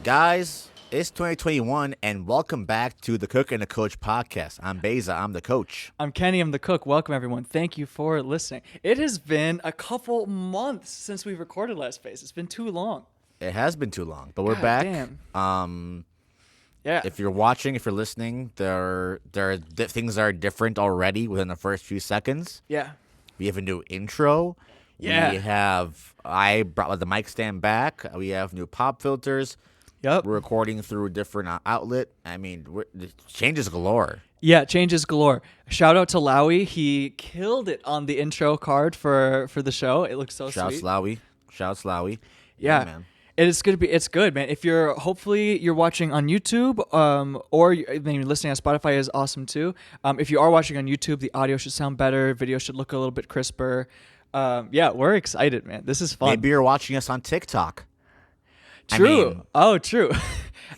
Guys, it's 2021, and welcome back to the Cook and the Coach podcast. I'm Beza. I'm the coach. I'm Kenny. I'm the cook. Welcome, everyone. Thank you for listening. It has been a couple months since we recorded last phase. It's been too long. It has been too long, but we're God back. damn. Yeah. If you're watching, if you're listening, there are things that are different already within the first few seconds. Yeah. We have a new intro. Yeah. I brought the mic stand back. We have new pop filters. Yep. We're recording through a different outlet. I mean, changes galore. Yeah, changes galore. Shout out to Lowy. He killed it on the intro card for the show. It looks so Shouts sweet. Lowy. Shouts Lowy. Yeah, man. It's good, man. If hopefully you're watching on YouTube, or maybe listening on Spotify is awesome too. If you are watching on YouTube, the audio should sound better. Video should look a little bit crisper. Yeah, we're excited, man. This is fun. Maybe you're watching us on TikTok. True. True.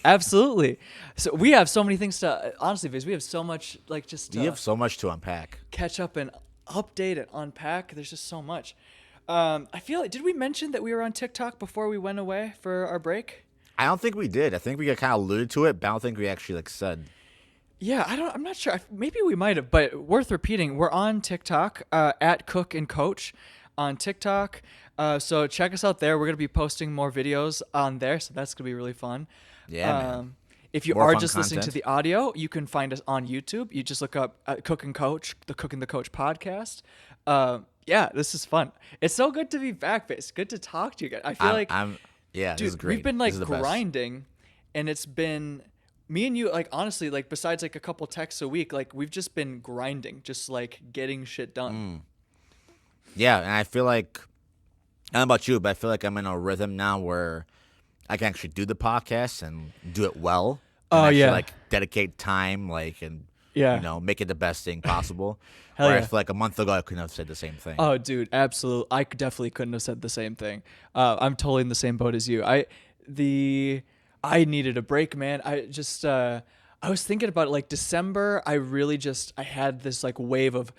Absolutely. So we have so many things to, honestly, Viz, we have so much, We have so much to unpack. Catch up and update and unpack. There's just so much. I feel like, did we mention that we were on TikTok before we went away for our break? I don't think we did. I think we kind of alluded to it, but I don't think we actually said. Yeah, I'm not sure. Maybe we might have, but worth repeating. We're on TikTok, at Cook and Coach on TikTok. So check us out there. We're going to be posting more videos on there, so that's going to be really fun. Yeah, man. If you More are fun just listening to content. the audio, you can find us on YouTube. You just look up Cook and Coach, the Cook and the Coach podcast. Yeah, this is fun. It's so good to be back, Base. Good to talk to you guys. I feel this is dude, great. we've been This is the best. grinding, and it's been me and you, honestly, besides a couple texts a week, we've just been grinding, just getting shit done. Yeah, and I feel like, I don't know about you, but I feel like I'm in a rhythm now where I can actually do the podcast and do it well. And actually, dedicate time, and make it the best thing possible. Hell Where yeah. I feel like a month ago I couldn't have said the same thing. Oh, dude, absolutely. I definitely couldn't have said the same thing. I'm totally in the same boat as you. I needed a break, man. I was thinking about it, December. I had this wave of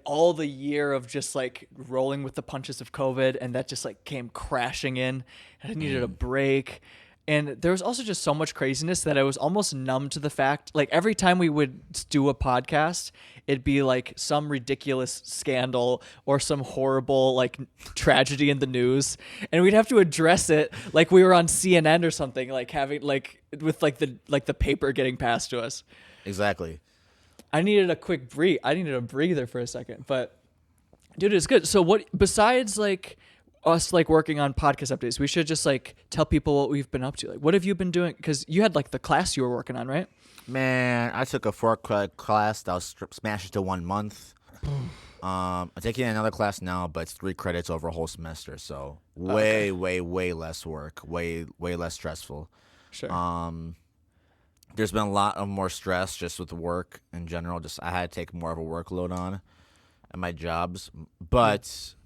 all the year of just rolling with the punches of COVID, and that just came crashing in. And I needed a break. And there was also just so much craziness that I was almost numb to the fact, every time we would do a podcast, it'd be some ridiculous scandal or some horrible tragedy in the news, and we'd have to address it like we were on CNN or something, having with the paper getting passed to us. Exactly. I needed a quick breathe. I needed a breather for a second, but dude, it's good. So what besides us working on podcast updates, we should just tell people what we've been up to. What have you been doing? Because you had the class you were working on, right? Man, I took a 4-credit class that was smashed to 1 month. I'm taking another class now, but it's 3 credits over a whole semester, so way less work, way less stressful. Sure. There's been a lot of more stress just with work in general. Just I had to take more of a workload on at my jobs, but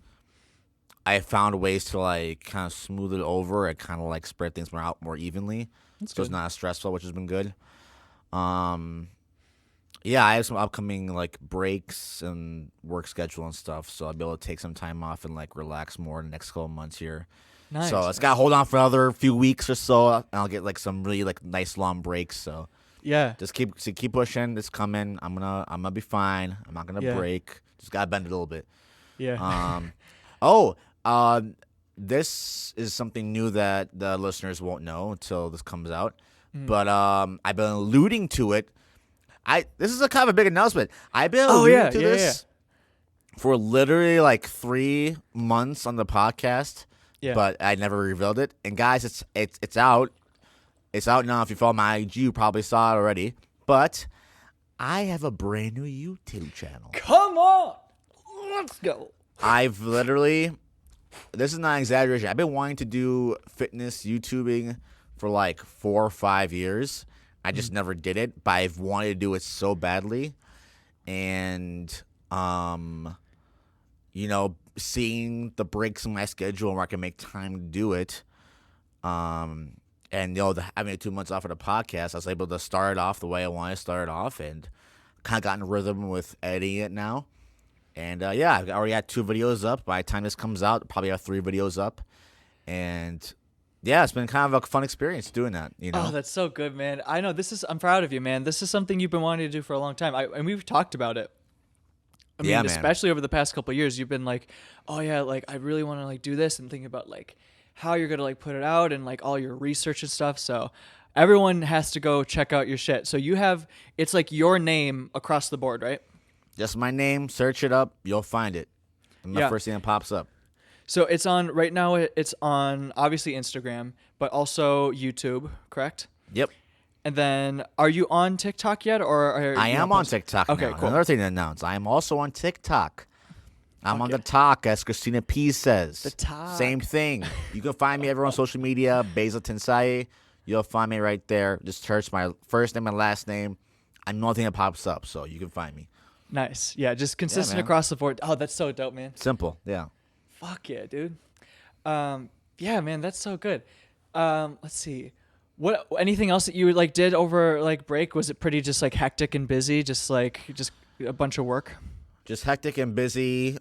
I found ways to kind of smooth it over and kind of spread things out more evenly. That's so good. It's not as stressful, which has been good. Yeah, I have some upcoming breaks and work schedule and stuff, so I'll be able to take some time off and relax more in the next couple of months here. Nice. So it's got to hold on for another few weeks or so, and I'll get some really nice long breaks. So Yeah. just keep pushing. It's coming. I'm gonna be fine. I'm not gonna break. Just gotta bend it a little bit. Yeah. This is something new that the listeners won't know until this comes out. But I've been alluding to it. This is a kind of a big announcement. I've been alluding to this for literally 3 months on the podcast. Yeah. But I never revealed it. And guys, it's out. It's out now. If you follow my IG, you probably saw it already. But I have a brand new YouTube channel. Come on. Let's go. I've literally, this is not an exaggeration, I've been wanting to do fitness YouTubing for 4 or 5 years. I just never did it, but I've wanted to do it so badly. And, seeing the breaks in my schedule where I can make time to do it. And, having 2 months off of the podcast, I was able to start it off the way I want to start it off and kind of gotten a rhythm with editing it now. And, I've already had 2 videos up. By the time this comes out, I'll probably have 3 videos up. And Yeah, it's been kind of a fun experience doing that. Oh, that's so good, man. I know I'm proud of you, man. This is something you've been wanting to do for a long time. And we've talked about it. I mean, man. especially over the past couple of years, you've been like, oh yeah, like I really want to like do this and think about like how you're going to like put it out and like all your research and stuff. So everyone has to go check out your shit. So it's like your name across the board, right? Just my name, search it up, you'll find it. And the first thing that pops up. So it's on right now. It's on obviously Instagram, but also YouTube, correct? Yep. And then, are you on TikTok yet, or I am on TikTok Okay, now. cool. Another thing to announce: I am also on TikTok. I'm on the talk, as Christina P says. The talk. Same thing. You can find me everywhere on social media. Basil Tensaye. You'll find me right there. Just search my first name and last name. I'm nothing that pops up, so you can find me. Nice. Yeah, just consistent across the board. Oh, that's so dope, man. Simple. Yeah. Fuck yeah, dude. Yeah, man, that's so good. Let's see. What anything else that you like did over like break? Was it pretty just like hectic and busy? Just a bunch of work? Just hectic and busy.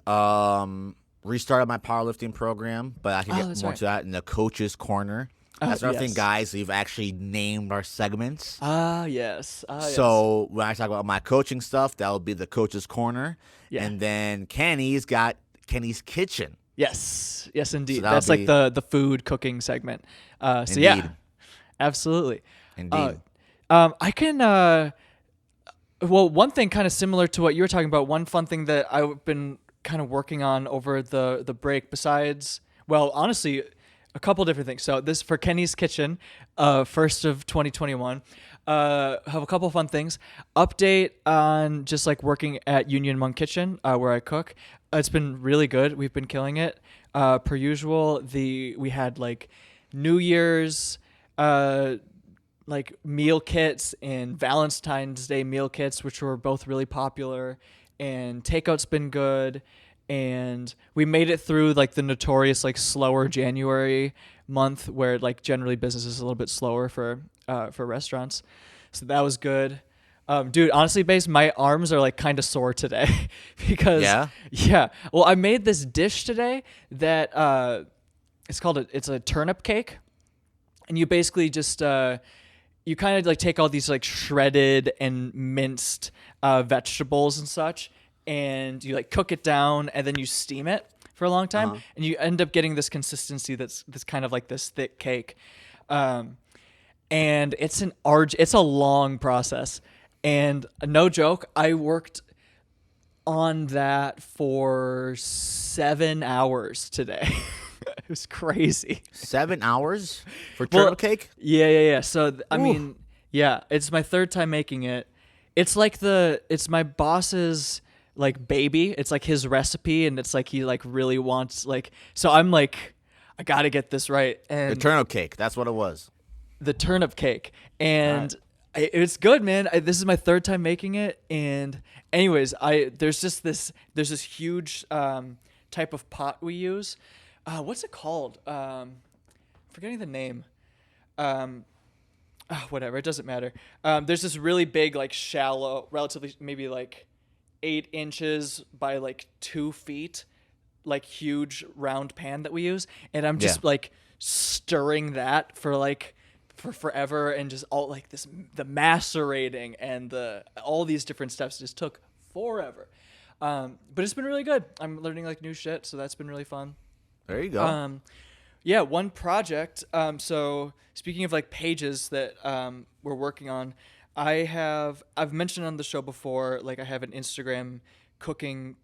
Restarted my powerlifting program, but I can get more to that in the coach's corner. That's another thing, guys. We've actually named our segments. Yes. So when I talk about my coaching stuff, that will be the coach's corner. Yeah. And then Kenny's got Kenny's Kitchen. Yes, indeed. So that's like the food cooking segment. So yeah, absolutely. Indeed. I can. Well, one thing kind of similar to what you were talking about. One fun thing that I've been kind of working on over the break. Besides, well, honestly, a couple different things. So this for Kenny's Kitchen, first of 2021. Have a couple fun things. Update on just like working at Union Monk Kitchen, where I cook. It's been really good. We've been killing it. Per usual, we had like New Year's like meal kits and Valentine's Day meal kits, which were both really popular. And takeout's been good. And we made it through like the notorious like slower January month, where like generally business is a little bit slower for restaurants. So that was good. Dude, honestly, Base, my arms are like kind of sore today because yeah. Well, I made this dish today that it's a turnip cake, and you basically just you kind of like take all these like shredded and minced vegetables and such, and you like cook it down, and then you steam it for a long time, and you end up getting this consistency that's kind of like this thick cake. And it's a long process. And no joke, I worked on that for 7 hours today. It was crazy. 7 hours for turnip cake? Yeah. So, I mean, yeah, it's my third time making it. It's like it's my boss's like baby. It's like his recipe, and it's like he like really wants like, so I'm like, I got to get this right. And the turnip cake, that's what it was. The turnip cake. And it's good, man. This is my third time making it, and anyways, there's this huge type of pot we use. What's it called? Forgetting the name. Whatever, it doesn't matter. There's this really big, like shallow, relatively maybe like 8 inches by like 2 feet, like huge round pan that we use, and I'm just like stirring that for forever, and just all like the macerating and all these different steps just took forever. But it's been really good. I'm learning like new shit, so that's been really fun. There you go. Yeah, one project. So speaking of like pages that we're working on, I've mentioned on the show before, like I have an Instagram cooking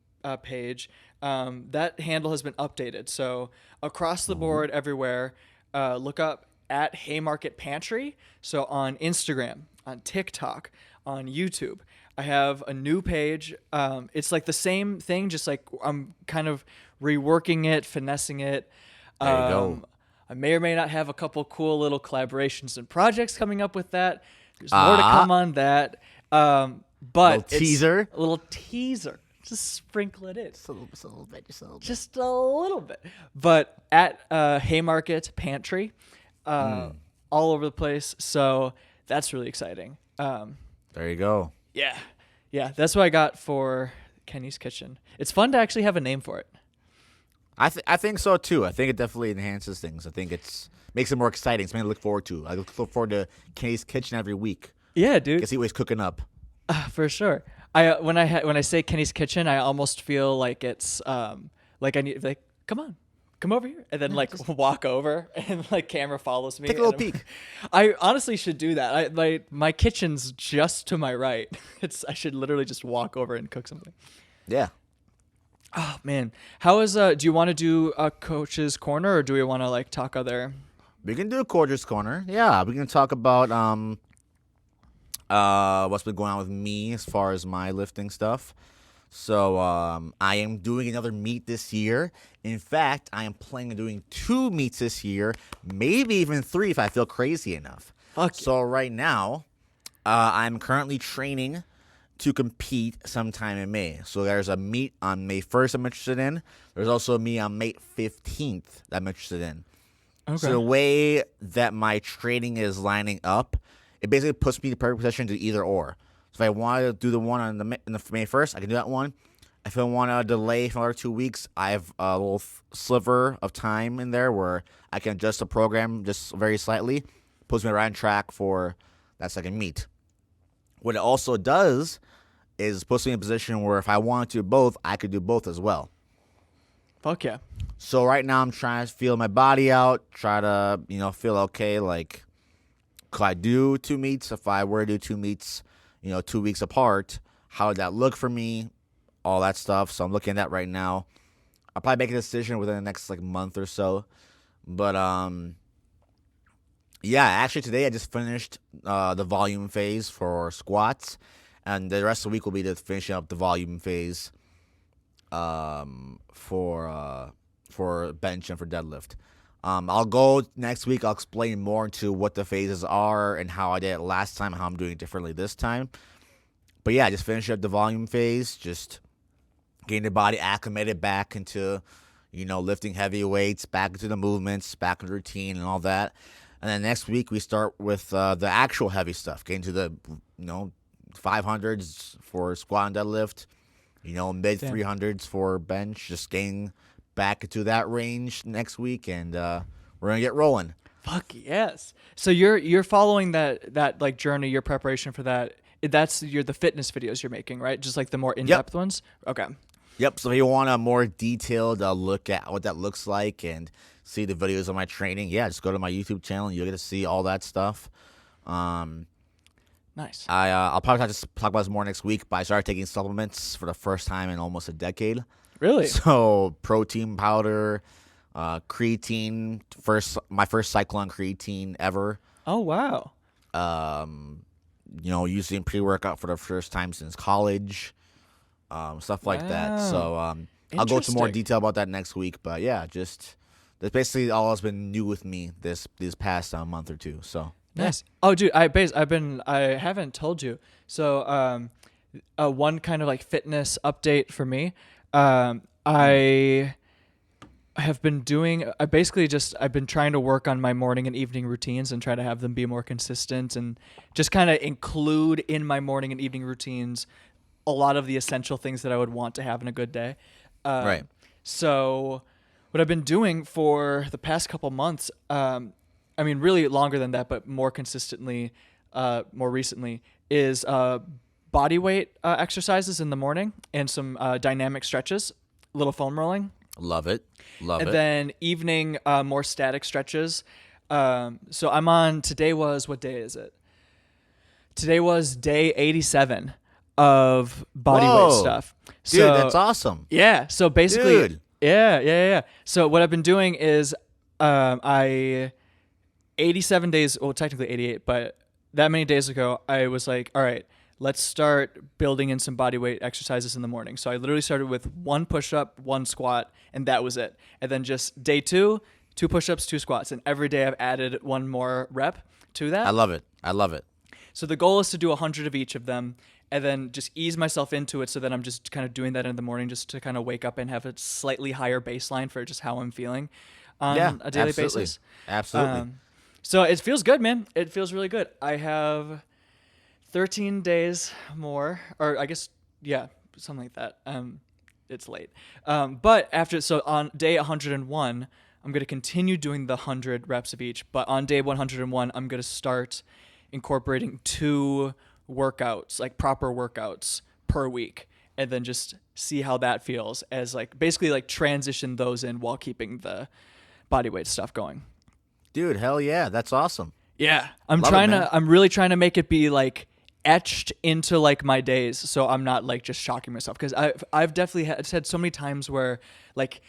page. That handle has been updated. So across the board, everywhere, look up at Haymarket Pantry. So on Instagram, on TikTok, on YouTube, I have a new page. It's like the same thing, just like I'm kind of reworking it, finessing it. There you go. I may or may not have a couple cool little collaborations and projects coming up with that. There's more to come on that. But a little teaser. Just sprinkle it in. Just a little bit. Just a little bit. But at Haymarket Pantry, all over the place. So that's really exciting. There you go. Yeah. That's what I got for Kenny's Kitchen. It's fun to actually have a name for it. I think so too. I think it definitely enhances things. I think makes it more exciting. It's something to look forward to. I look forward to Kenny's kitchen every week. Yeah, dude. Guess he always cooking up. For sure. When I say Kenny's kitchen, I almost feel like it's like I need like come over here, and then like walk over, and like camera follows me. Take a little peek. I honestly should do that. My kitchen's just to my right. I should literally just walk over and cook something. Yeah. Oh man, how is do you want to do a coach's corner, or do we want to like talk other? We can do a coach's corner. Yeah, we can talk about what's been going on with me as far as my lifting stuff. So I am doing another meet this year. In fact, I am planning on doing 2 meets this year, maybe even 3 if I feel crazy enough. So right now, I'm currently training to compete sometime in May. So there's a meet on May 1st I'm interested in. There's also a meet on May 15th that I'm interested in. Okay. So the way that my training is lining up, it basically puts me in the perfect position to either or. So if I want to do the one on the May 1st, I can do that one. If I want to delay for another 2 weeks, I have a little sliver of time in there where I can adjust the program just very slightly. Puts me right on track for that second meet. What it also does is puts me in a position where if I want to do both, I could do both as well. Fuck yeah. So right now I'm trying to feel my body out, try to, feel okay. Like, could I do 2 meets? If I were to do 2 meets, 2 weeks apart, how would that look for me? All that stuff. So I'm looking at that right now. I'll probably make a decision within the next month or so. But yeah, actually today I just finished the volume phase for squats, and the rest of the week will be to finish up the volume phase for bench and for deadlift. I'll go next week. I'll explain more into what the phases are and how I did it last time, how I'm doing it differently this time. But yeah, just finish up the volume phase, just getting the body acclimated back into, lifting heavy weights, back into the movements, back into routine and all that. And then next week we start with the actual heavy stuff, getting to the, 500s for squat and deadlift, mid 300s for bench, just getting back into that range next week, and we're gonna get rolling. Fuck yes. So you're following that like journey, your preparation for that. That's the fitness videos you're making, right? Just like the more in-depth ones? Okay. Yep. So if you want a more detailed look at what that looks like and see the videos of my training, just go to my YouTube channel and you'll get to see all that stuff. Nice. I'll probably talk about this more next week, but I started taking supplements for the first time in almost a decade. Really? So protein powder, creatine, my first cycle on creatine ever. Oh, wow. Using pre-workout for the first time since college, stuff like that. So I'll go into more detail about that next week. But yeah, that's basically all that's been new with me this past month or two. So nice. Yeah. Oh, dude, I haven't told you. So one kind of like fitness update for me. I have been I've been trying to work on my morning and evening routines and try to have them be more consistent, and just kind of include in my morning and evening routines a lot of the essential things that I would want to have in a good day. Right. So what I've been doing for the past couple months, really longer than that, but more consistently, more recently, is body weight exercises in the morning and some dynamic stretches, little foam rolling. Love it. And then evening, more static stretches. So I'm on, what day is it? Today was day 87 of body weight stuff. Dude, that's awesome. Yeah. So basically, yeah. So what I've been doing is 87 days, well, technically 88, but that many days ago, I was like, all right, let's start building in some body weight exercises in the morning. So I literally started with 1 push-up, 1 squat, and that was it. And then just day 2, 2 push-ups, 2 squats. And every day I've added 1 more rep to that. I love it. So the goal is to do 100 of each of them and then just ease myself into it, so that I'm just kind of doing that in the morning just to kind of wake up and have a slightly higher baseline for just how I'm feeling on a daily basis. Absolutely. So it feels good, man. It feels really good. I have 13 days more, or I guess, something like that, it's late. But so on day 101, I'm going to continue doing the 100 reps of each. But on day 101, I'm going to start incorporating 2 workouts, like proper workouts per week, and then just see how that feels as like basically like transition those in while keeping the body weight stuff going. Dude, hell yeah. That's awesome. Yeah. I'm really trying to make it be like etched into like my days, so I'm not like just shocking myself, because I've definitely had so many times where like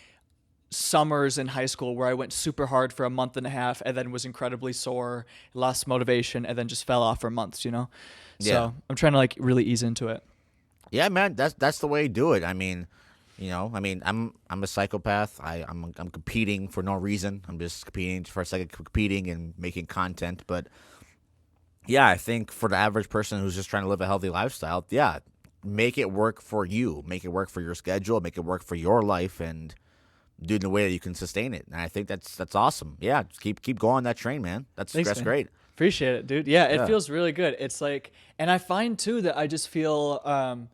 summers in high school where I went super hard for a month and a half and then was incredibly sore, lost motivation, and then just fell off for months, you know? Yeah. So I'm trying to like really ease into it. Yeah, man, that's the way to do it. I mean, I'm a psychopath. I'm competing for no reason. I'm just competing for the sake of competing and making content. But yeah, I think for the average person who's just trying to live a healthy lifestyle, yeah, make it work for you. Make it work for your schedule. Make it work for your life, and do it in a way that you can sustain it. And I think that's awesome. Yeah, just keep going that train, man. Thanks, man. Great. Appreciate it, dude. Yeah, it feels really good. It's like, and I find too that I just feel,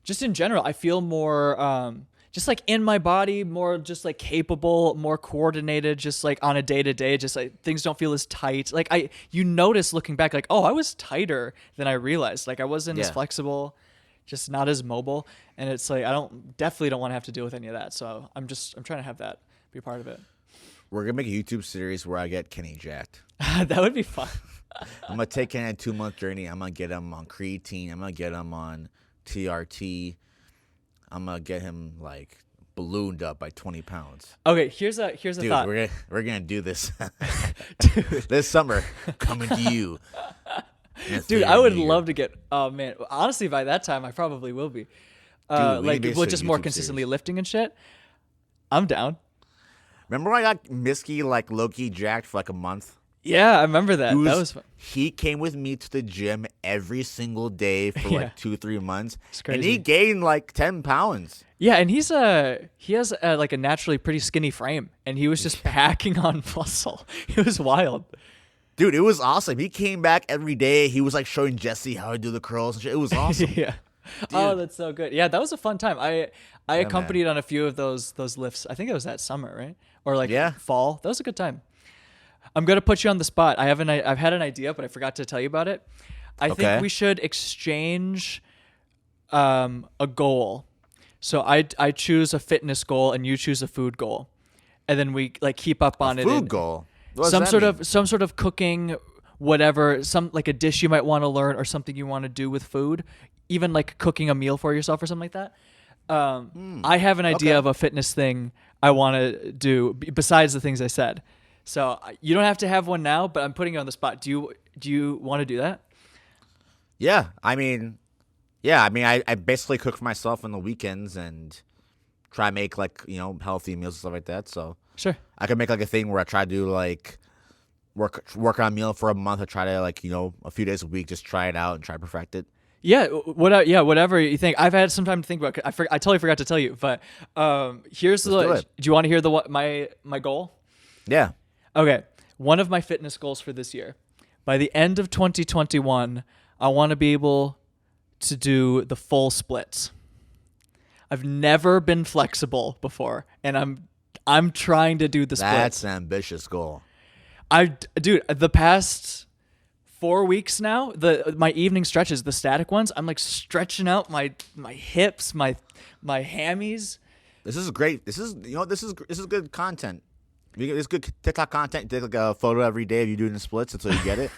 just in general, I feel more, just like in my body, more just like capable, more coordinated, just like on a day to day, just like things don't feel as tight. Like you notice looking back, like, oh, I was tighter than I realized. Like I wasn't as flexible, just not as mobile. And it's like, definitely don't want to have to deal with any of that. So I'm trying to have that be a part of it. We're going to make a YouTube series where I get Kenny jacked. That would be fun. I'm going to take Kenny on a 2-month journey. I'm going to get him on creatine. I'm going to get him on TRT. I'm going to get him like ballooned up by 20 pounds. Okay, here's a Dude, thought. We're going to do this. This summer, coming to you. Dude, I would love to get, oh man, honestly, by that time, I probably will be. Like, just more consistently lifting and shit. I'm down. Remember when I got Misky like low-key jacked for like a month? Yeah, I remember that. That was fun. He came with me to the gym every single day for like 2-3 months. It's crazy. And he gained like 10 pounds. Yeah, and he has like a naturally pretty skinny frame, and he was just packing on muscle. It was wild. Dude, it was awesome. He came back every day. He was like showing Jesse how to do the curls and shit. It was awesome. Yeah. Dude. Oh, that's so good. Yeah, that was a fun time. I accompanied on a few of those lifts. I think it was that summer, right? Or like fall. That was a good time. I'm gonna put you on the spot. I've had an idea, but I forgot to tell you about it. I think we should exchange a goal. So I choose a fitness goal and you choose a food goal, and then we like keep up on it. Food goal. Some sort of cooking, whatever. Some like a dish you might want to learn or something you want to do with food. Even like cooking a meal for yourself or something like that. I have an idea of a fitness thing I want to do besides the things I said. So you don't have to have one now, but I'm putting you on the spot. Do you want to do that? Yeah, I mean, I basically cook for myself on the weekends and try to make like, healthy meals and stuff like that. So sure, I could make like a thing where I try to do like work on a meal for a month. I try to like, a few days a week, just try it out and try to perfect it. Yeah, whatever you think. I've had some time to think about it. I totally forgot to tell you, but here's do you want to hear my goal? Yeah. Okay, one of my fitness goals for this year. By the end of 2021, I want to be able to do the full splits. I've never been flexible before, and I'm trying to do the splits. That's an ambitious goal. Dude, the past 4 weeks now, my evening stretches, the static ones, I'm like stretching out my hips, my hammies. This is great. This is good content. It's good TikTok content. You take like a photo every day of you doing the splits until you get it.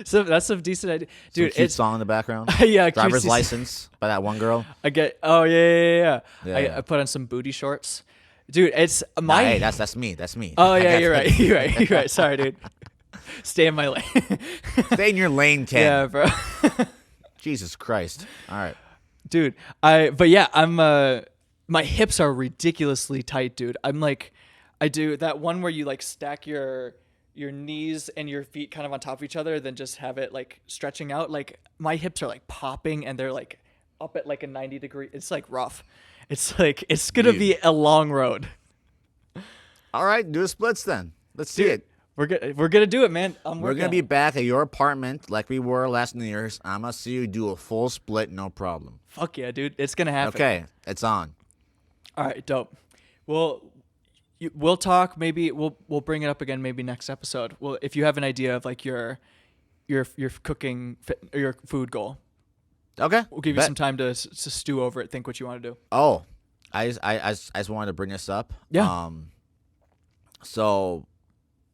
So that's some decent idea, dude. Some cute song in the background. Yeah, Driver's License by that one girl. I get. Oh yeah. I put on some booty shorts, dude. It's my. Hey, that's me. That's me. Oh yeah, you're right. You're right. Sorry, dude. Stay in my lane. Stay in your lane, Ken. Yeah, bro. Jesus Christ. All right, dude. I'm. My hips are ridiculously tight, dude. I'm like. I do that one where you like stack your knees and your feet kind of on top of each other, then just have it like stretching out. Like my hips are like popping and they're like up at like a 90 degree. It's like rough. It's like, it's going to be a long road. All right. Do the splits then. Let's see it. We're going to do it, man. We're going to be back at your apartment like we were last New Year's. I'm going to see you do a full split. No problem. Fuck yeah, dude. It's going to happen. Okay. It's on. All right, dope. Well, we'll talk. Maybe we'll bring it up again. Maybe next episode. Well, if you have an idea of like your cooking or your food goal, Okay. we'll give you some time to stew over it. Think what you want to do. Oh, I just wanted to bring this up. Yeah. So,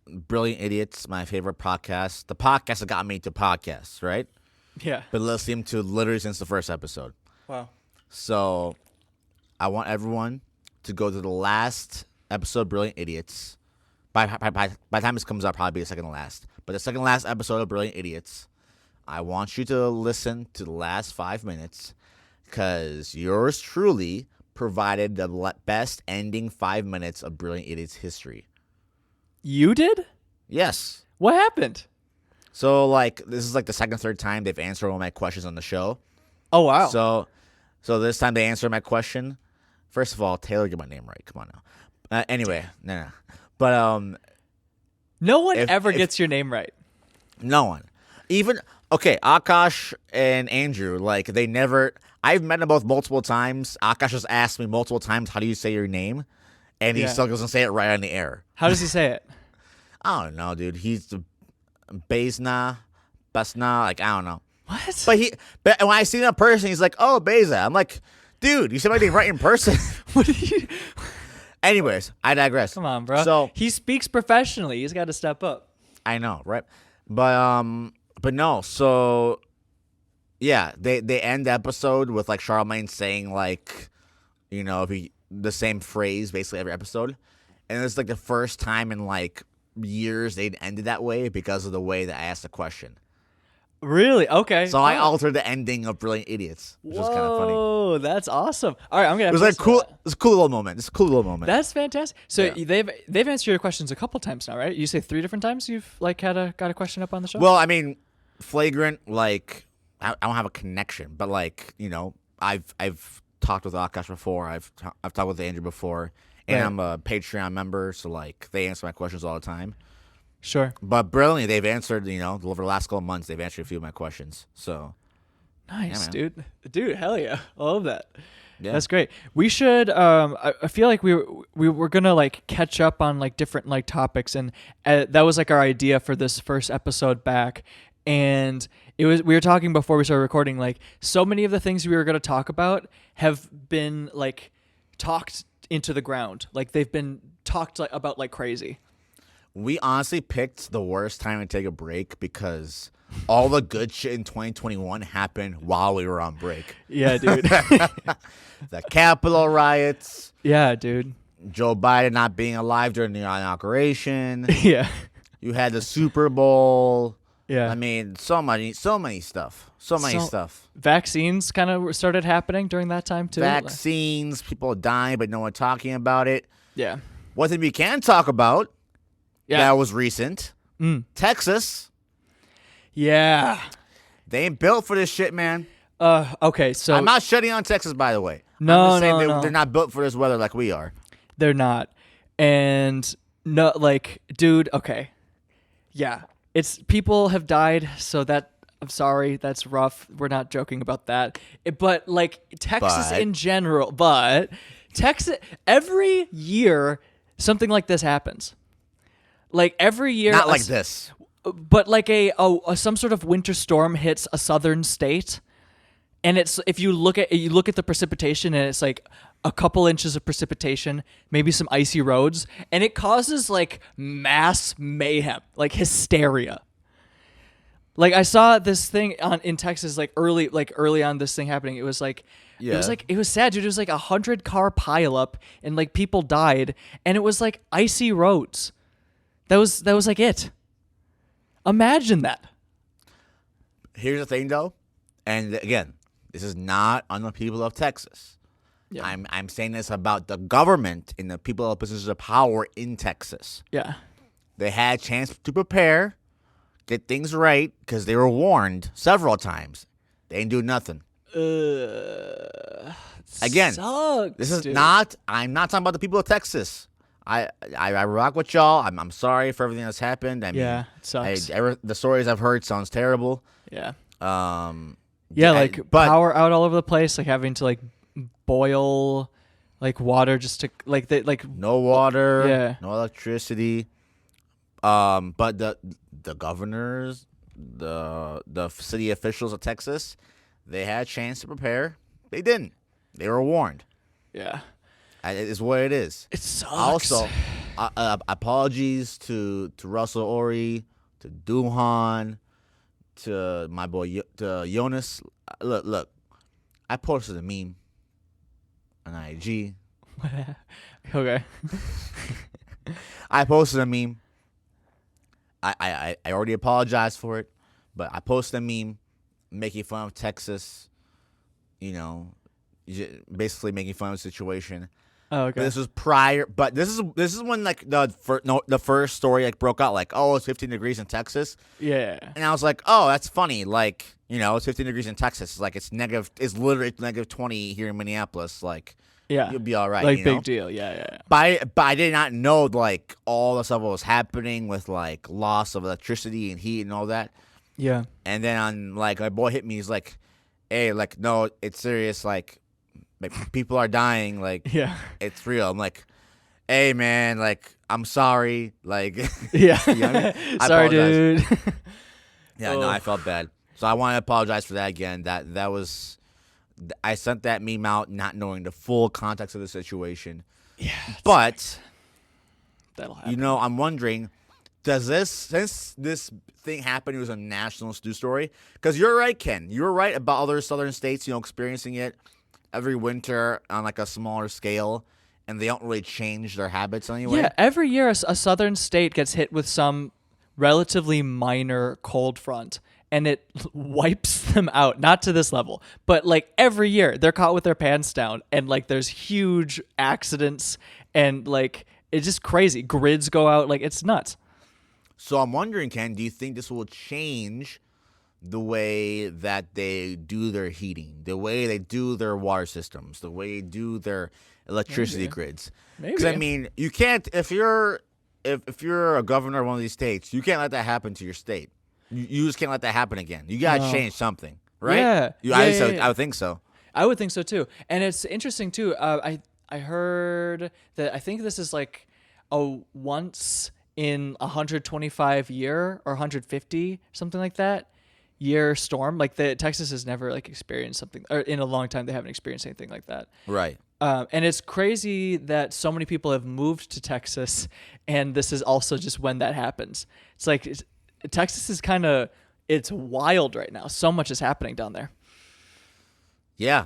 Brilliant Idiots, my favorite podcast. The podcast that got me to podcasts, right? Yeah. Been listening to literally since the first episode. Wow. So, I want everyone to go to the last episode of Brilliant Idiots. By the time this comes out, probably be the second to last. But the second last episode of Brilliant Idiots, I want you to listen to the last 5 minutes because yours truly provided the best ending 5 minutes of Brilliant Idiots history. You did? Yes. What happened? So, like, this is like the second, third time they've answered all my questions on the show. Oh, wow. So this time they answered my question. First of all, Taylor, get my name right. Come on now. Anyway, no. But no one ever gets your name right. No one. Even Akash and Andrew, like they never. I've met them both multiple times. Akash has asked me multiple times, "How do you say your name?" And he still doesn't say it right on the air. How does he say it? I don't know, dude. He's the Basna, like I don't know. What? But when I see him in person, he's like, "Oh, Beza." I'm like, dude, you said my name right in person. What did you? Anyways, I digress. Come on, bro. So he speaks professionally. He's got to step up. I know, right? But no. So yeah, they end the episode with like Charlemagne saying like, the same phrase basically every episode, and it's like the first time in like years they'd ended that way because of the way that I asked the question. Really? Okay. So I altered the ending of Brilliant Idiots, which was kind of funny. Oh, that's awesome. All right, I'm gonna. It was like cool. It's a cool little moment. That's fantastic. So they've answered your questions a couple times now, right? You say 3 different times you've like got a question up on the show. Well, I mean, flagrant. Like I don't have a connection, but like I've talked with Akash before. I've talked with Andrew before, and Right. I'm a Patreon member, so like they answer my questions all the time. Sure. But brilliantly, they've answered. Over the last couple of months, they've answered a few of my questions. So Nice, yeah, dude. Hell yeah, I love that. yeah, That's great. We should. I feel like we were gonna like catch up on like different like topics, and that was like our idea for this first episode back. And we were talking before we started recording. Like so many of the things we were gonna talk about have been like talked into the ground. Like they've been talked about like crazy. We honestly picked the worst time to take a break because all the good shit in 2021 happened while we were on break. Yeah, dude. The Capitol riots. Yeah, dude. Joe Biden not being alive during the inauguration. Yeah. You had the Super Bowl. Yeah. I mean, so many stuff. Vaccines kind of started happening during that time too. Vaccines, people dying, but no one talking about it. Yeah. One thing we can talk about that was recent, Texas. Yeah. They ain't built for this shit, man. Okay, so I'm not shutting on Texas, by the way. No, I'm just saying no. they're not built for this weather like we are. They're not. And no, like, dude, okay. Yeah. It's people have died, so I'm sorry, that's rough. We're not joking about that. But like Texas in general, Texas every year something like this happens. Like every year Not like this. But like some sort of winter storm hits a southern state, and it's if you look at the precipitation, and it's like a couple inches of precipitation, maybe some icy roads, and it causes like mass mayhem, like hysteria. Like I saw this thing in Texas, like early on this thing happening. It was like it was sad, dude. It was like 100-car pileup, and like people died, and it was like icy roads. That was like it. Imagine that. Here's the thing, though, and again, this is not on the people of Texas. Yeah. I'm saying this about the government and the people in positions of power in Texas. Yeah. They had a chance to prepare, get things right, because they were warned several times. They didn't do nothing. Again, sucks, this is dude. I'm not talking about the people of Texas. I rock with y'all. I'm sorry for everything that's happened. I mean, it sucks. The stories I've heard sounds terrible. Yeah. But power out all over the place, like having to like boil Like water, just to like they like No water. Yeah. No electricity. But the governors, the city officials of Texas, they had a chance to prepare. They didn't. They were warned. Yeah. It is what it is. It sucks. Also, apologies to Russell Ori, to Duhan, to my boy to Jonas. Look, I posted a meme on IG. Okay. I posted a meme. I already apologized for it, but I posted a meme making fun of Texas. You know, basically making fun of the situation. Oh, okay. But this was prior, but this is when like the first story like broke out, like, oh, it's 15 degrees in Texas. Yeah. And I was like, oh, that's funny. Like, you know, it's 15 degrees in Texas. Like it's literally negative 20 here in Minneapolis. Like, Yeah. you'll be all right. Like you big know? deal. Yeah. But I did not know like all the stuff that was happening with like loss of electricity and heat and all that. Yeah. And then on like my boy hit me. He's like, hey, like no, it's serious. Like people are dying. Like Yeah. it's real. I'm like, hey man, like I'm sorry. Like Yeah. you know what I mean? I Sorry, apologize. dude. Yeah, no, I felt bad. So I want to apologize for that again. That was I sent that meme out not knowing the full context of the situation. Yeah. But That'll happen. you know, I'm wondering, since this thing happened, it was a national news story? Because you're right, Ken. You're right about other southern states, you know, experiencing it every winter on like a smaller scale, and they don't really change their habits anyway. Yeah, every year a southern state gets hit with some relatively minor cold front, and it wipes them out. Not to this level, but like every year they're caught with their pants down, and like there's huge accidents, and like it's just crazy. Grids go out, like it's nuts. So I'm wondering, Ken, do you think this will change the way that they do their heating, the way they do their water systems, the way they do their electricity grids? Because I mean, you can't if you're a governor of one of these states, you can't let that happen to your state. You just can't let that happen again. You gotta change something, right? Yeah. I would think so. I would think so too. And it's interesting too. I heard that I think this is like a once in 125 year or 150 something like that year storm. Like the Texas has never like experienced something, or in a long time they haven't experienced anything like that. Right. And it's crazy that so many people have moved to Texas, and this is also just when that happens. It's like Texas is it's wild right now. So much is happening down there. Yeah,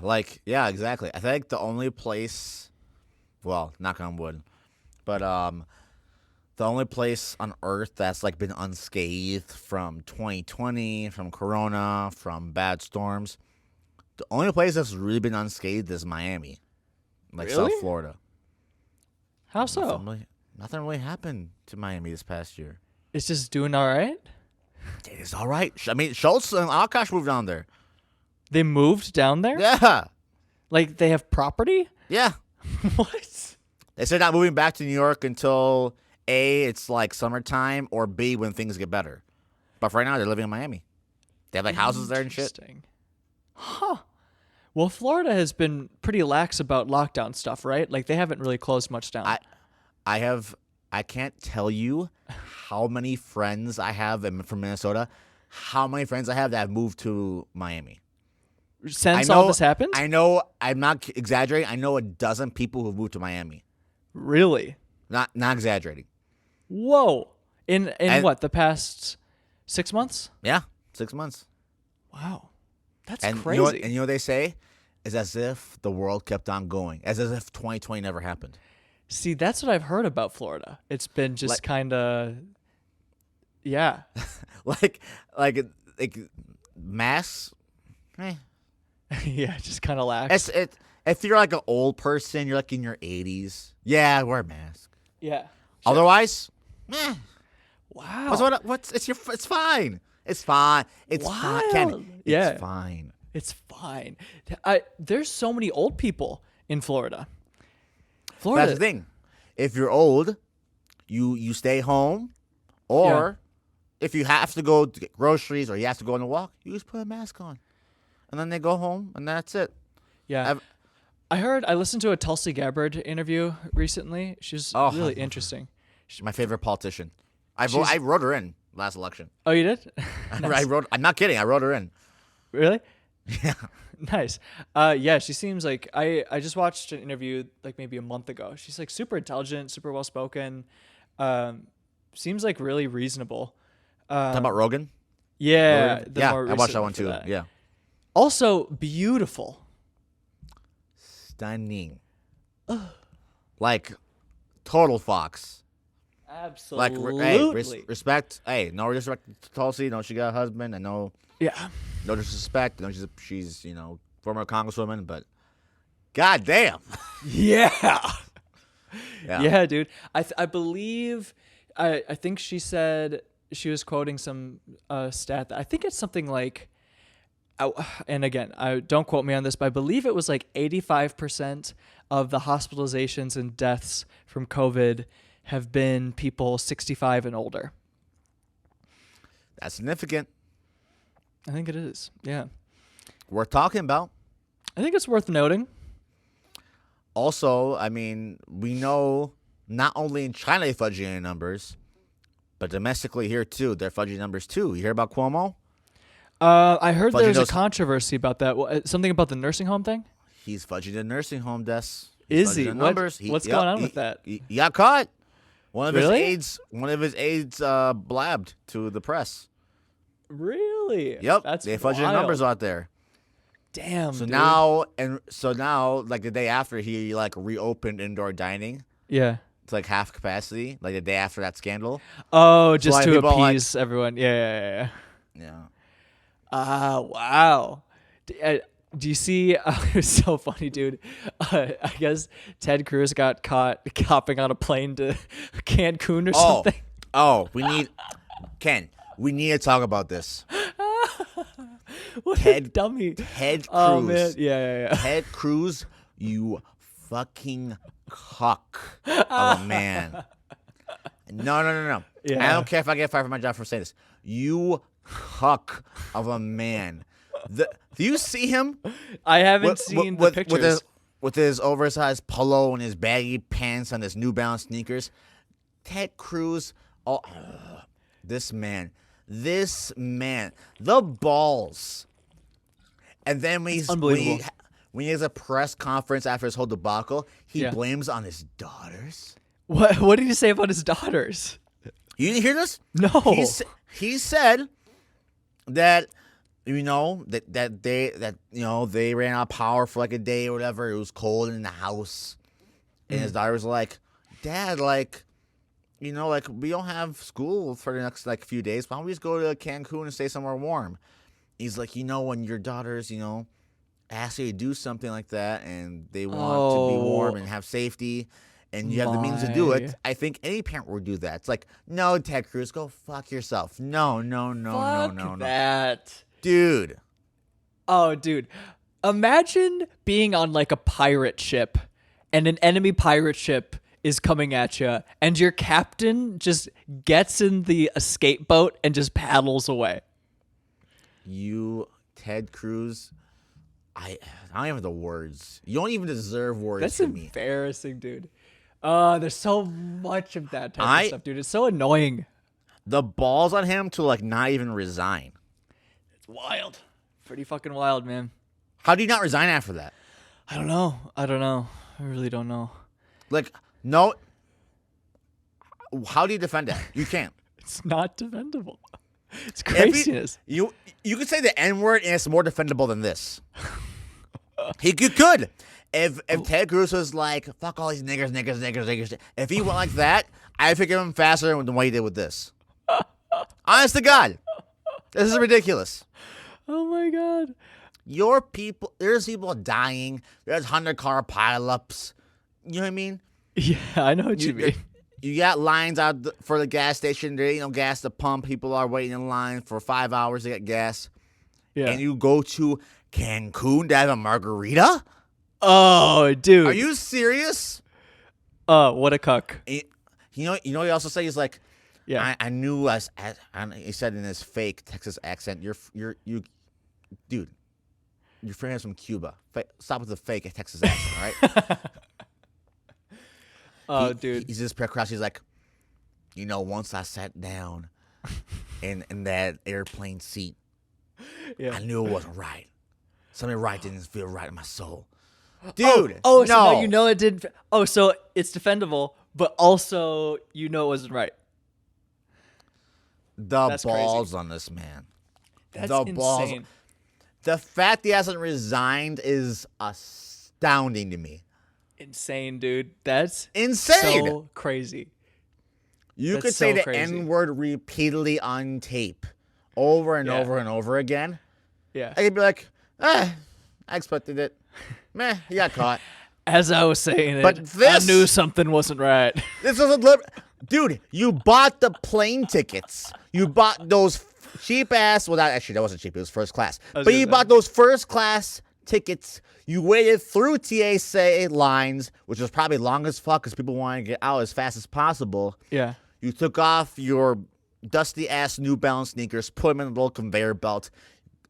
exactly. I think the only place, well, knock on wood, but the only place on Earth that's like been unscathed from 2020, from Corona, from bad storms, the only place that's really been unscathed is Miami, like Really? South Florida. How so? Nothing really happened to Miami this past year. It's just doing all right. It is all right. I mean, Schultz and Akash moved down there. They moved down there? Yeah. Like they have property? Yeah. What? They said not moving back to New York until A, it's like summertime, or B, when things get better. But for right now, they're living in Miami. They have like houses there and shit. Interesting. Huh. Well, Florida has been pretty lax about lockdown stuff, right? Like they haven't really closed much down. I can't tell you how many friends I have from Minnesota, how many friends I have that have moved to Miami. Since all this happened? I know, I'm not exaggerating. I know a dozen people who have moved to Miami. Really? Not exaggerating. Whoa. In what, the past 6 months? Yeah, 6 months. Wow. That's And crazy. you know what they say? It's as if the world kept on going. As if 2020 never happened. See, that's what I've heard about Florida. It's been just kind of, yeah. like masks. Yeah, just kind of lax. If you're like an old person, you're like in your 80s. Yeah, wear a mask. Yeah. Otherwise, Wow. It's fine. It's fine. It's fine. Kenny, Yeah. It's fine. It's fine. There's so many old people in Florida. That's the thing. If you're old, you stay home, or if you have to go to get groceries or you have to go on a walk, you just put a mask on, and then they go home, and that's it. Yeah. I listened to a Tulsi Gabbard interview recently. She's really interesting. She's my favorite politician. I wrote her in last election. Oh, you did? Nice. I'm not kidding. I wrote her in. Really? Yeah. Nice. Yeah, she seems like I just watched an interview like maybe a month ago. She's like super intelligent, super well spoken. Seems like really reasonable. Talk about Rogan? Yeah. Rogan? Yeah, I watched that one too. Yeah. Also beautiful. Stunning. Like total fox. Absolutely. Like, hey, respect. Hey, no disrespect to Tulsi. No, she got a husband. I know. Yeah. No disrespect. I know she's former congresswoman, but goddamn. Yeah. Yeah, dude. I believe I think she said she was quoting some stat that I think it's something like, and again, don't quote me on this, but I believe it was like 85% of the hospitalizations and deaths from COVID have been people 65 and older. That's significant. I think it is. Yeah. Worth talking about. I think it's worth noting. Also, I mean, we know not only in China they fudging their numbers, but domestically here too, they're fudging numbers too. You hear about Cuomo? I heard there's a controversy about that. Something about the nursing home thing? He's fudging the nursing home deaths. Is he? What's going on with that? He got caught. One of his aides blabbed to the press. Really? Yep. That's they fudging the numbers out there. Damn. So dude. now, like the day after, he like reopened indoor dining. Yeah. It's like half capacity. Like the day after that scandal. Oh, just so, to appease everyone. Yeah. Wow. Do you see? It was so funny, dude. I guess Ted Cruz got caught hopping on a plane to Cancun or something. Oh, we need to talk about this. What a dummy. Ted Cruz. Oh, man. Yeah. Ted Cruz, you fucking cock of a man. No. Yeah. I don't care if I get fired from my job for saying this. You cuck of a man. Do you see him? I haven't seen the pictures. With his oversized polo and his baggy pants and his New Balance sneakers. Ted Cruz, this man, the balls. And then when he has a press conference after his whole debacle, he blames on his daughters. What did he say about his daughters? You didn't hear this? No. He said that they ran out of power for like a day or whatever. It was cold in the house, and his daughter was like, "Dad, we don't have school for the next few days. Why don't we just go to Cancun and stay somewhere warm?" He's like, when your daughters, ask you to do something like that, and they want to be warm and have safety, and you have the means to do it, I think any parent would do that. It's like, no, Ted Cruz, go fuck yourself. No. Fuck that. Dude. Oh, dude. Imagine being on like a pirate ship and an enemy pirate ship is coming at you and your captain just gets in the escape boat and just paddles away. You, Ted Cruz, I don't even have the words. You don't even deserve words. That's from me. Embarrassing, dude. There's so much of that type of stuff, dude. It's so annoying. The balls on him to not even resign. It's wild. Pretty fucking wild, man. How do you not resign after that? I don't know. I really don't know. No. How do you defend that? You can't. It's not defendable. It's craziness. You could say the N-word and it's more defendable than this. You could. If Ted Cruz was like, fuck all these niggers. If he went like that, I'd forgive him faster than what he did with this. Honest to God. This is ridiculous. Oh my God. There's people dying. There's 100-car pileups. You know what I mean? Yeah, I know what you mean. You got lines out for the gas station. There ain't no gas to pump. People are waiting in line for 5 hours to get gas. Yeah. And you go to Cancun to have a margarita? Oh, dude. Are you serious? What a cuck. You know he also said, he's like, yeah. I knew us. He said in his fake Texas accent, you dude, your friend's from Cuba. Stop with the fake Texas accent, all right? Oh, dude. He's just across. He's like, once I sat down in that airplane seat, I knew it wasn't right. Something right didn't feel right in my soul. Dude, so no. now it didn't. Oh, so it's defendable, but also it wasn't right. That's balls crazy. On this man. That's the insane. Balls. The fact he hasn't resigned is astounding to me. Insane, dude. That's insane. So crazy. You could say the N-word repeatedly on tape over and over and over again. Yeah. I could be like, I expected it. Meh, he got caught. As I was saying but it, I knew something wasn't right. This was dude, you bought the plane tickets. You bought those cheap ass. Well, that wasn't cheap. It was first class. But you bought those first class tickets. You waited through TSA lines, which was probably long as fuck because people wanted to get out as fast as possible. Yeah. You took off your dusty ass New Balance sneakers, put them in a little conveyor belt.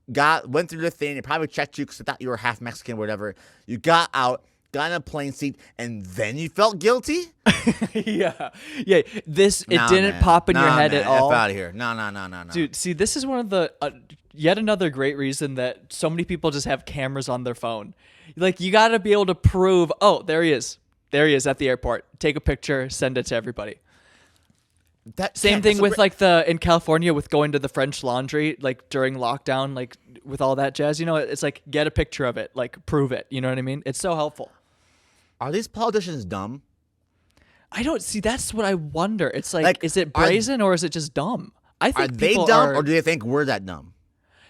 Went through the thing. They probably checked you because they thought you were half Mexican or whatever. You got out, got in a plane seat, and then you felt guilty? Yeah. It didn't pop in your head at all. Get out of here. No. Dude, see, this is one of the yet another great reason that so many people just have cameras on their phone. Like, you got to be able to prove, oh, there he is. There he is at the airport. Take a picture, send it to everybody. Same thing with in California with going to the French Laundry, like during lockdown, like with all that jazz, it's like, get a picture of it, like prove it. You know what I mean? It's so helpful. Are these politicians dumb? I don't see. That's what I wonder. It's like is it brazen or is it just dumb? I think are they dumb or do they think we're that dumb?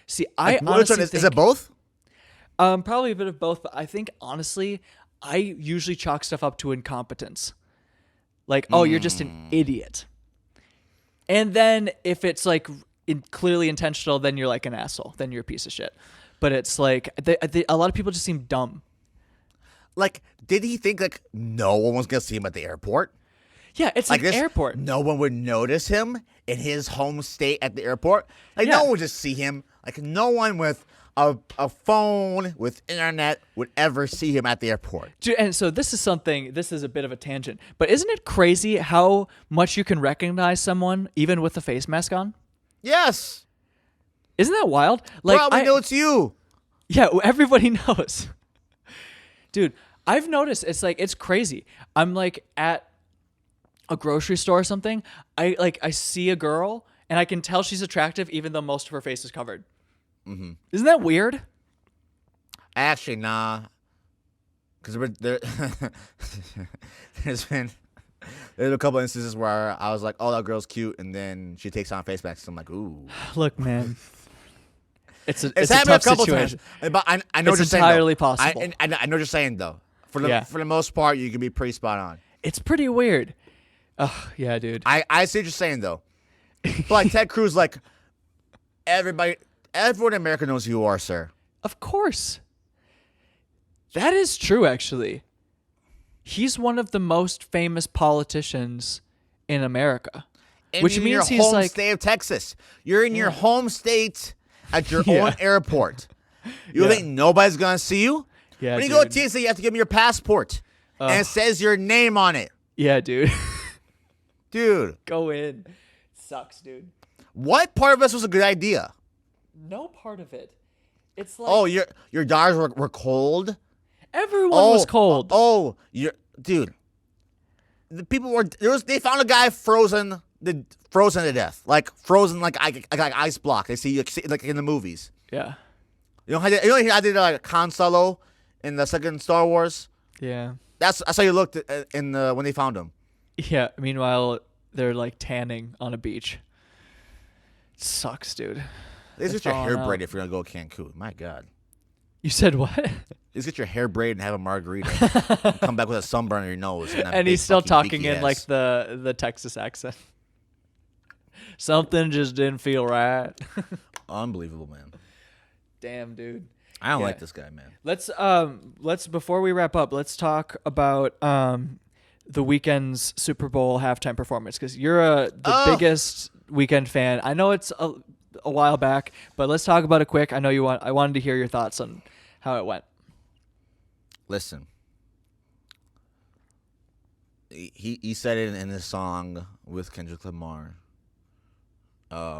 See, I honestly think, is it both? Probably a bit of both, but I think honestly, I usually chalk stuff up to incompetence. Like, oh, you're just an idiot. And then if it's like clearly intentional, then you're like an asshole. Then you're a piece of shit. But it's like a lot of people just seem dumb. Like, did he think like no one was gonna see him at the airport? Yeah, it's like an airport. No one would notice him in his home state at the airport. Like no one would just see him. Like no one with a phone with internet would ever see him at the airport. Dude, and so this is a bit of a tangent, but isn't it crazy how much you can recognize someone even with a face mask on? Yes. Isn't that wild? Like, I know it's you. Yeah, everybody knows. Dude, I've noticed it's crazy. I'm like at a grocery store or something. I see a girl and I can tell she's attractive even though most of her face is covered. Mm-hmm. Isn't that weird? Actually, nah. Because there's a couple instances where I was like, "Oh, that girl's cute," and then she takes on face mask. So I'm like, "Ooh." Look, man, it's a happened tough a couple situation. times. But I know it's what you're saying. Entirely possible. I know what you're saying though. For the most part, you can be pretty spot on. It's pretty weird. Oh yeah, dude. I see what you're saying though. But like Ted Cruz, like everyone in America knows who you are, sir. Of course. That is true, actually. He's one of the most famous politicians in America. And which means he's like state of Texas. You're in your home state at your own airport. You think nobody's gonna see you? Yeah. When you go to TSA, you have to give them your passport. And it says your name on it. Yeah, dude. Dude. Go in. Sucks, dude. What part of this was a good idea? No part of it. It's like, oh, your daughters were cold. Everyone was cold. Dude. The people were they found a guy frozen to death, like frozen like ice block. They see like in the movies. Yeah. You know how I did like Han Solo in the second Star Wars. Yeah. That's how you looked when they found him. Yeah. Meanwhile, they're like tanning on a beach. It sucks, dude. Let's get your hair braided if you're gonna go to Cancun. My God. You said what? Let's get your hair braided and have a margarita. And come back with a sunburn on your nose. And he's still talking in like the Texas accent. Something just didn't feel right. Unbelievable, man. Damn, dude. I don't like this guy, man. Let's before we wrap up, let's talk about the Weeknd's Super Bowl halftime performance, because you're the biggest Weeknd fan. I know it's a while back, but let's talk about it quick. I know I wanted to hear your thoughts on how it went. Listen. He said it in his song with Kendrick Lamar.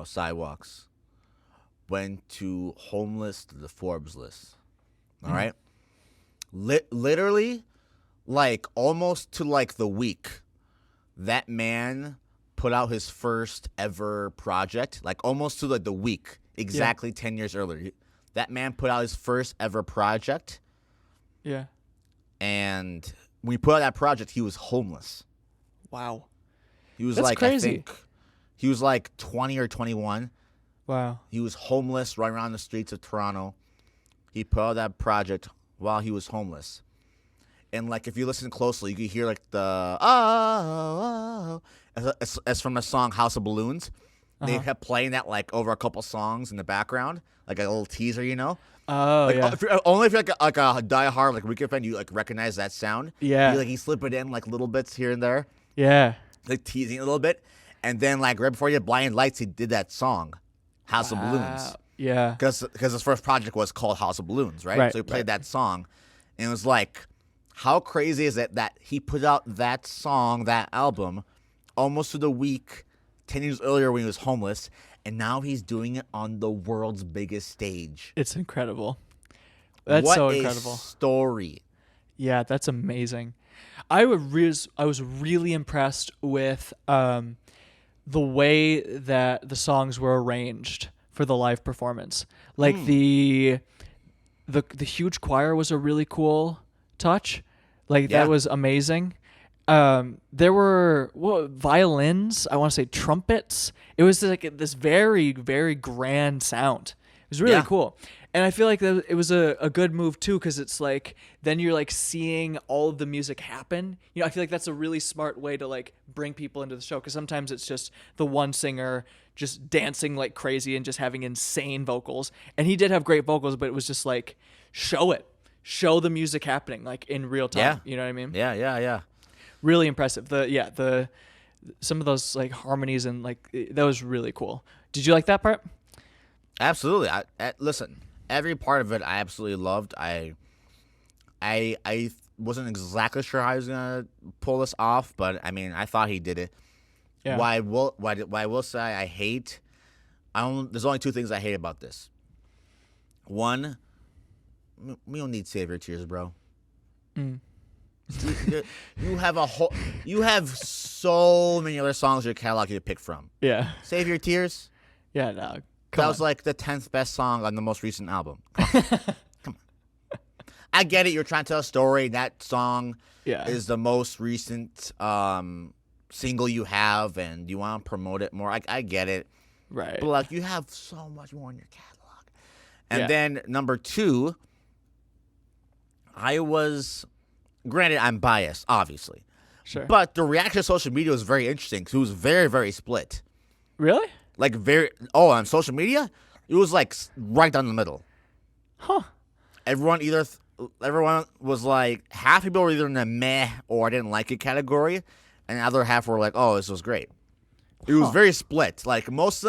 Sidewalks. Went to homeless to the Forbes list. All right? Literally, like, almost to, like, the week, that man put out his first ever project. Like, almost to, like, the week. Exactly 10 years earlier. That man put out his first ever project. Yeah. And when he put out that project, he was homeless. Wow. He was That's like, crazy. I think, he was like 20 or 21. Wow. He was homeless running around the streets of Toronto. He put out that project while he was homeless. And, like, if you listen closely, you can hear, like, the, as from the song House of Balloons. They kept playing that, like, over a couple songs in the background, like a little teaser, you know? Oh, like, yeah. Only if you're like a diehard, like, Weekend fan, you, like, recognize that sound. Yeah. He slip it in, like, little bits here and there. Yeah. Like, teasing a little bit. And then, like, right before he did Blinding Lights, he did that song, House of Balloons. Yeah. Because his first project was called House of Balloons, right? So he played that song. And it was like, how crazy is it that he put out that song, that album, almost to the week, 10 years earlier when he was homeless, and now he's doing it on the world's biggest stage. It's incredible. That's so incredible. What a story. Yeah, that's amazing. I was really impressed with the way that the songs were arranged for the live performance. Like the huge choir was a really cool touch. Like that was amazing. There were violins, I want to say trumpets. It was like this very, very grand sound. It was really cool. And I feel like it was a good move too, because it's like then you're like seeing all of the music happen. You know, I feel like that's a really smart way to like bring people into the show, because sometimes it's just the one singer just dancing like crazy and just having insane vocals. And he did have great vocals, but it was just like show the music happening like in real time. Yeah. You know what I mean? Yeah. Really impressive. The some of those like harmonies and like that was really cool. Did you like that part? Absolutely. Listen, every part of it I absolutely loved. I wasn't exactly sure how he was gonna pull this off, but I mean, I thought he did it. Yeah. Why I will say I hate. There's only two things I hate about this. One, we don't need Save Your Tears, bro. You have so many other songs in your catalog you to pick from. Yeah. Save Your Tears. Yeah. No. That was like the 10th best song on the most recent album. Come on. I get it. You're trying to tell a story. That song is the most recent single you have, and you want to promote it more. I get it. Right. But like, you have so much more in your catalog. And then number two, granted, I'm biased, obviously. Sure. But the reaction to social media was very interesting because it was very, very split. Really? Like on social media, it was like right down the middle. Huh. Everyone was like, half people were either in the meh or I didn't like it category, and the other half were like, oh, this was great. It was very split. Like most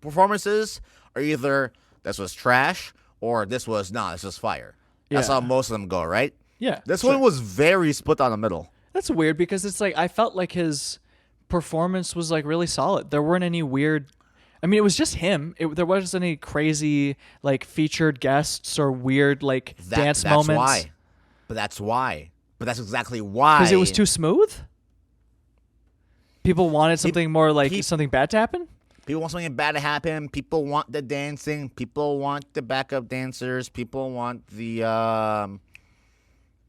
performances are either this was trash or this was fire. That's how most of them go, right? Yeah. This one was very split down the middle. That's weird because it's like I felt like his performance was like really solid. There weren't any weird. I mean, it was just him. There wasn't any crazy like featured guests or weird like dance moments. That's exactly why. Because it was too smooth. People wanted something more like something bad to happen. People want something bad to happen. People want the dancing. People want the backup dancers. People want the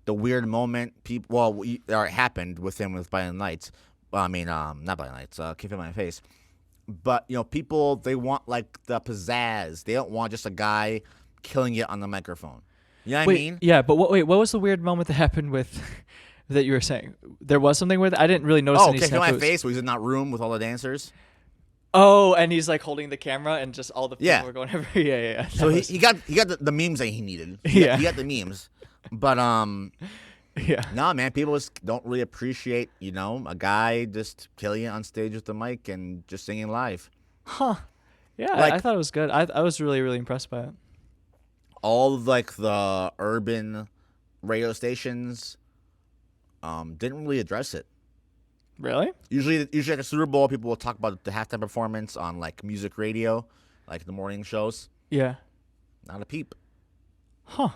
weird moment. It happened with him with Blinding Lights. Well, I mean, not Blinding Lights. Can't feel my face. But people, they want like the pizzazz. They don't want just a guy killing it on the microphone. You know what I mean? Yeah, but what was the weird moment that happened with that you were saying? There was something with I didn't really notice. Oh, can't feel my face. Where he's in that room with all the dancers. Oh, and he's like holding the camera, and just all the people were going over. Yeah. So he got the memes that he needed. He got the memes, but no, man, people just don't really appreciate a guy just killing it on stage with the mic and just singing live. Huh? Yeah, Like, I thought it was good. I was really, really impressed by it. all of, like, the urban radio stations didn't really address it. Really? Usually at the Super Bowl, people will talk about the halftime performance on, like, music radio, like the morning shows. Yeah. Not a peep. Huh.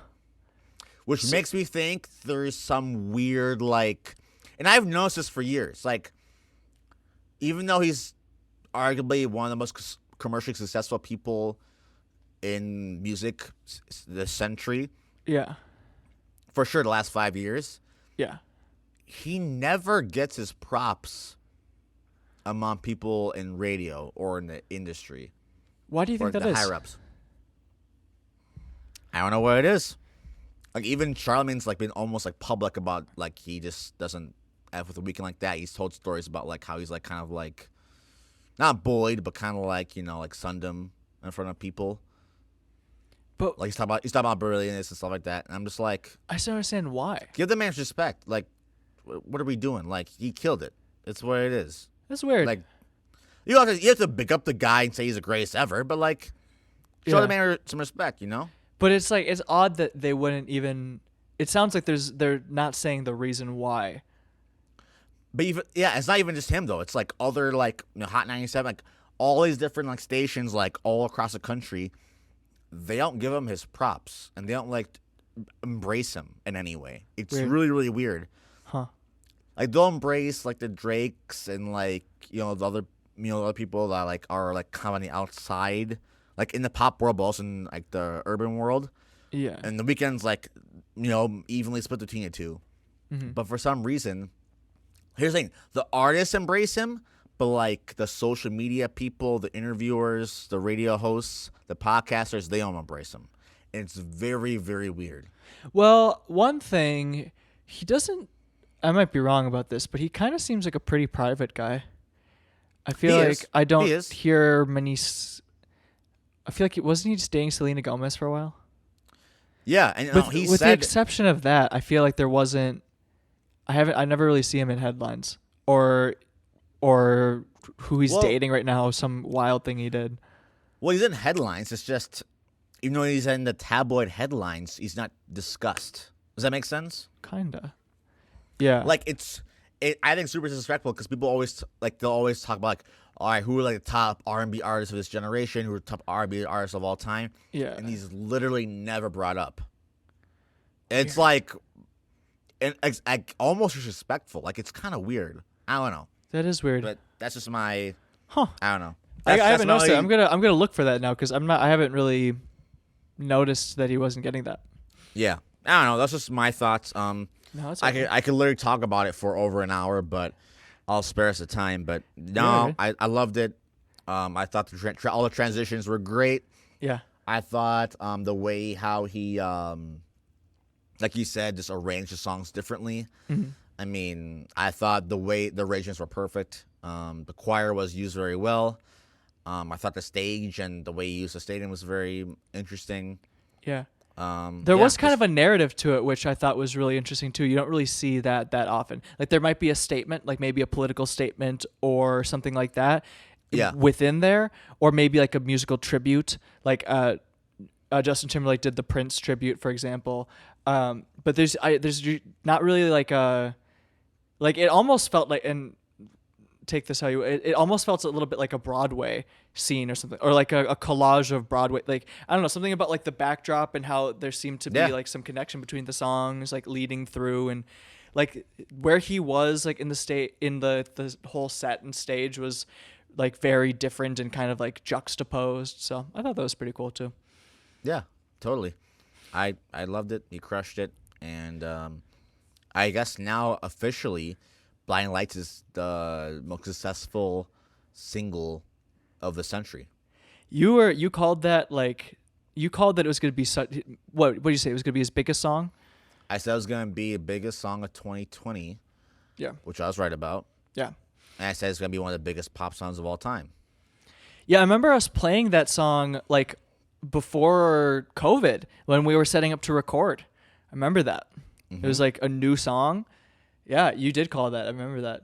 Which makes me think there's some weird, like, and I've noticed this for years. Like, even though he's arguably one of the most commercially successful people in music this century. Yeah. For sure, the last 5 years. Yeah. He never gets his props among people in radio or in the industry. Why do you think that is? The higher-ups. I don't know what it is. Like, even Charlamagne's, like, been almost, like, public about, like, he just doesn't F with a weekend like that. He's told stories about, like, how he's, like, kind of, like, not bullied, but kind of, like, you know, like, sunned him in front of people. But like, he's talking about brilliance and stuff like that. And I'm just like, I just don't understand why. give the man respect. Like, what are we doing? Like, he killed it. It's what it is. That's weird. Like, you have to pick up the guy and say he's the greatest ever, but, like, show the man some respect, you know? But it's like, it's odd that they wouldn't even. It sounds like they're not saying the reason why. But even it's not even just him though. It's like other, like, you know, Hot 97, like all these different, like, stations, like, all across the country. They don't give him his props, and they don't, like, embrace him in any way. It's weird. really, really weird. Huh? Like, they'll embrace, like, the Drakes and, like, you know, the other people that, like, are, like, kind of on the outside, like, in the pop world, but also in, like, the urban world. Yeah. And the Weeknd's, like, you know, evenly split between the two. Mm-hmm. But for some reason, here's the thing: the artists embrace him, but, like, the social media people, the interviewers, the radio hosts, the podcasters, they don't embrace him. And it's very, very weird. Well, one thing, he doesn't. I might be wrong about this, but he kind of seems like a pretty private guy. I feel like I don't hear many. I feel like wasn't he just dating Selena Gomez for a while? Yeah, and with the exception of that, I feel like there wasn't. I never really see him in headlines or who he's dating right now. Some wild thing he did. Well, he's in headlines. It's just, even though he's in the tabloid headlines, he's not discussed. Does that make sense? Kinda. Yeah. Like, I think super disrespectful because people always they'll always talk about, like, all right, who are, like, the top R&B artists of this generation? Who are the top R&B artists of all time? Yeah. And he's literally never brought up. It's like, almost disrespectful. Like, it's kind of weird. I don't know. That is weird. But that's just my. Huh. I don't know. I haven't noticed it. I'm gonna look for that now because I haven't really noticed that he wasn't getting that. Yeah. I don't know. That's just my thoughts. No, it's okay. I could literally talk about it for over an hour, but I'll spare us the time. But no, Yeah. I loved it. I thought all the transitions were great. Yeah. I thought the way how he, like you said, just arranged the songs differently. Mm-hmm. I mean, I thought the way the arrangements were perfect. The choir was used very well. I thought the stage and the way he used the stadium was very interesting. Yeah. There was kind of a narrative to it, which I thought was really interesting too. You don't really see that often. Like, there might be a statement, like maybe a political statement or something like that. Yeah. Within there, or maybe like a musical tribute, like Justin Timberlake did the Prince tribute, for example. But there's not really like it almost felt like, and take this how you, it almost felt a little bit like a Broadway scene or something, or like a collage of Broadway. Like, I don't know, something about like the backdrop and how there seemed to be like some connection between the songs, like leading through, and like where he was like in the whole set and stage was like very different and kind of like juxtaposed. So I thought that was pretty cool too. Yeah, totally. I loved it. He crushed it. And I guess now officially Blinding Lights is the most successful single of the century. You called that it was going to be such, what did you say? It was going to be his biggest song? I said it was going to be the biggest song of 2020. Yeah. Which I was right about. Yeah. And I said it's going to be one of the biggest pop songs of all time. Yeah, I remember us playing that song like before COVID when we were setting up to record. I remember that. Mm-hmm. It was like a new song. Yeah, you did call that. I remember that.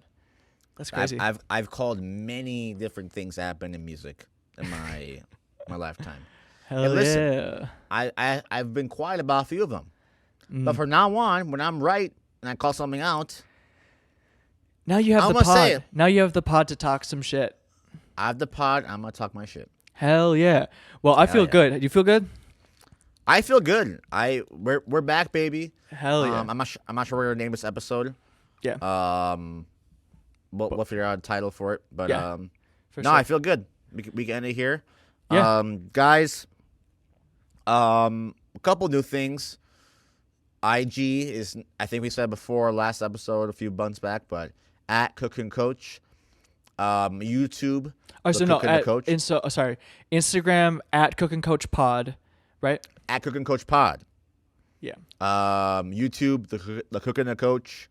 That's crazy. I've called many different things that happen in music in my lifetime. Hell and listen, yeah. I've been quiet about a few of them. But from now on, when I'm right and I call something out, Now you have I'm the gonna say pod. it. Now you have the pod to talk some shit. I have the pod. I'm gonna talk my shit. Hell yeah. Well, I feel yeah. good. You feel good? I feel good. We're back, baby. Hell yeah. I'm not sure what we're gonna name this episode. Yeah. We'll figure out a title for it. But Yeah, for no, sure. I feel good. We can end it here. Yeah. Guys. A couple new things. IG is, I think we said before last episode a few months back, but at Cook and Coach. YouTube. Oh, so no, Cook and Coach. Instagram at Cook and Coach Pod, right? At Cook and Coach Pod. Yeah. YouTube, the Cook and the Coach.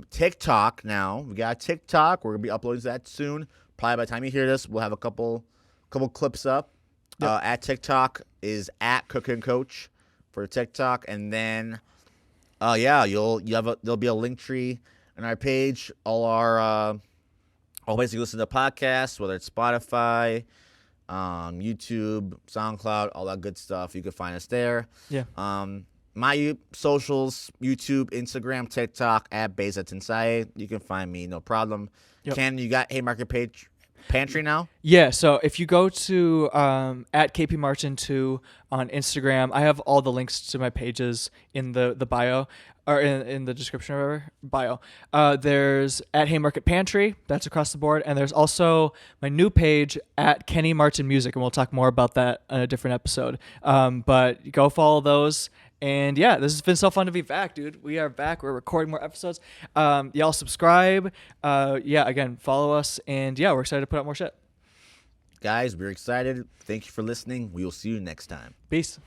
TikTok now. We got TikTok. We're gonna be uploading that soon. Probably by the time you hear this, we'll have a couple clips up. Yep. At TikTok is at Cook and Coach for TikTok, and then there'll be a link tree on our page. All ways you listen to podcasts, whether it's Spotify, YouTube, SoundCloud, all that good stuff. You can find us there. Yeah. My socials, YouTube, Instagram, TikTok, at Inside. You can find me, no problem. Yep. Ken, you got Haymarket Pantry now? Yeah, so if you go to at KPMartin2 on Instagram, I have all the links to my pages in the bio, or in the description or whatever, bio. There's at Haymarket Pantry, that's across the board, and there's also my new page at Kenny Martin Music, and we'll talk more about that in a different episode. But go follow those. And yeah, this has been so fun to be back, dude. We are back. We're recording more episodes. Y'all subscribe. Again, follow us. And yeah, we're excited to put out more shit. Guys, we're excited. Thank you for listening. We will see you next time. Peace.